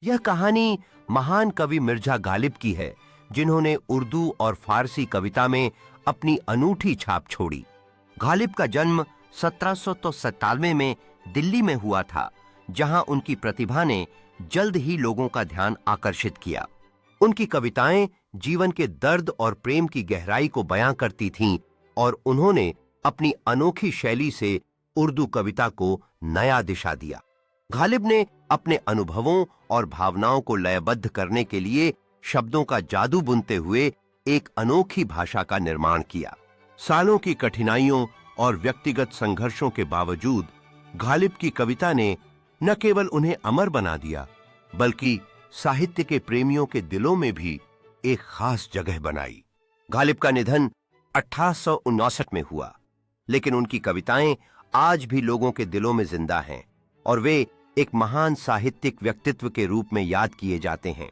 यह कहानी महान कवि मिर्जा गालिब की है, जिन्होंने उर्दू और फारसी कविता में अपनी अनूठी छाप छोड़ी। गालिब का जन्म 1797 में दिल्ली में हुआ था, जहां उनकी प्रतिभा ने जल्द ही लोगों का ध्यान आकर्षित किया। उनकी कविताएं जीवन के दर्द और प्रेम की गहराई को बयां करती थीं और उन्होंने अपनी अनोखी शैली से उर्दू कविता को नया दिशा दिया। गालिब ने अपने अनुभवों और भावनाओं को लयबद्ध करने के लिए शब्दों का जादू बुनते हुए एक अनोखी भाषा का निर्माण किया। सालों की कठिनाइयों और व्यक्तिगत संघर्षों के बावजूद गालिब की कविता ने न केवल उन्हें अमर बना दिया, बल्कि साहित्य के प्रेमियों के दिलों में भी एक खास जगह बनाई। गालिब का निधन 1859 में हुआ, लेकिन उनकी कविताएं आज भी लोगों के दिलों में जिंदा हैं और वे एक महान साहित्यिक व्यक्तित्व के रूप में याद किए जाते हैं।